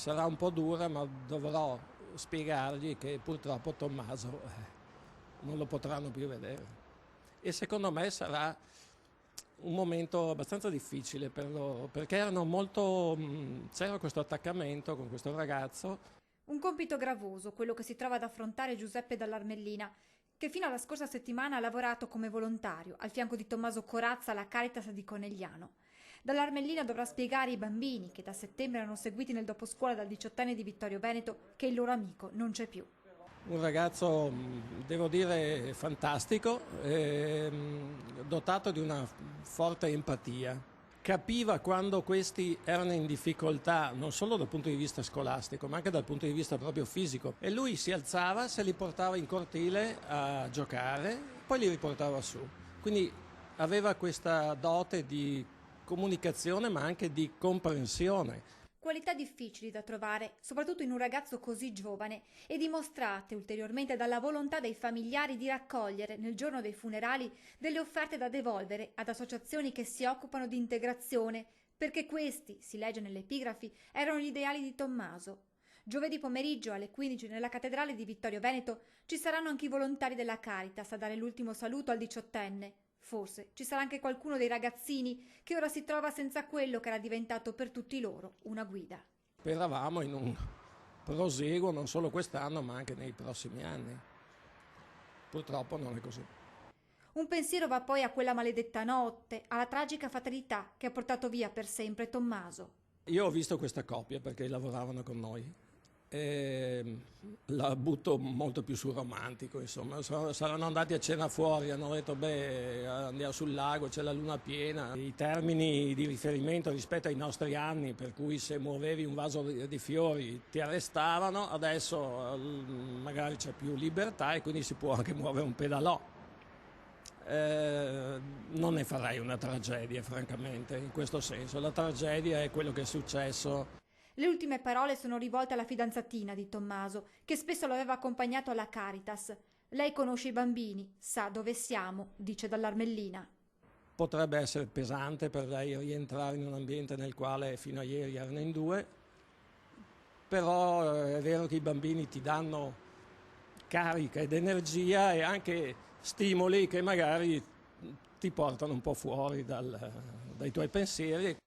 Sarà un po' dura, ma dovrò spiegargli che purtroppo Tommaso non lo potranno più vedere. E secondo me sarà un momento abbastanza difficile per loro, perché erano molto, c'era questo attaccamento con questo ragazzo. Un compito gravoso, quello che si trova ad affrontare Giuseppe Dall'Armellina, che fino alla scorsa settimana ha lavorato come volontario al fianco di Tommaso Corazza alla Caritas di Conegliano. Dall'Armellina dovrà spiegare ai bambini, che da settembre erano seguiti nel doposcuola dal 18enne di Vittorio Veneto, che il loro amico non c'è più. Un ragazzo, devo dire, fantastico, dotato di una forte empatia. Capiva quando questi erano in difficoltà, non solo dal punto di vista scolastico, ma anche dal punto di vista proprio fisico. E lui si alzava, se li portava in cortile a giocare, poi li riportava su. Quindi aveva questa dote di comunicazione, ma anche di comprensione. Qualità difficili da trovare, soprattutto in un ragazzo così giovane, e dimostrate ulteriormente dalla volontà dei familiari di raccogliere, nel giorno dei funerali, delle offerte da devolvere ad associazioni che si occupano di integrazione, perché questi, si legge nelle epigrafi, erano gli ideali di Tommaso. Giovedì pomeriggio alle 15 nella cattedrale di Vittorio Veneto ci saranno anche i volontari della Caritas a dare l'ultimo saluto al 18enne. Forse ci sarà anche qualcuno dei ragazzini che ora si trova senza quello che era diventato per tutti loro una guida. Speravamo in un proseguo non solo quest'anno ma anche nei prossimi anni. Purtroppo non è così. Un pensiero va poi a quella maledetta notte, alla tragica fatalità che ha portato via per sempre Tommaso. Io ho visto questa coppia perché lavoravano con noi e la butto molto più sul romantico, insomma. Saranno andati a cena fuori, hanno detto beh andiamo sul lago, c'è la luna piena. I termini di riferimento rispetto ai nostri anni, per cui se muovevi un vaso di fiori ti arrestavano, adesso magari c'è più libertà e quindi si può anche muovere un pedalò. Non ne farei una tragedia, francamente, in questo senso. La tragedia è quello che è successo. Le ultime parole sono rivolte alla fidanzatina di Tommaso, che spesso lo aveva accompagnato alla Caritas. Lei conosce i bambini, sa dove siamo, dice Dall'Armellina. Potrebbe essere pesante per lei rientrare in un ambiente nel quale fino a ieri erano in due, però è vero che i bambini ti danno carica ed energia e anche stimoli che magari ti portano un po' fuori dai tuoi pensieri.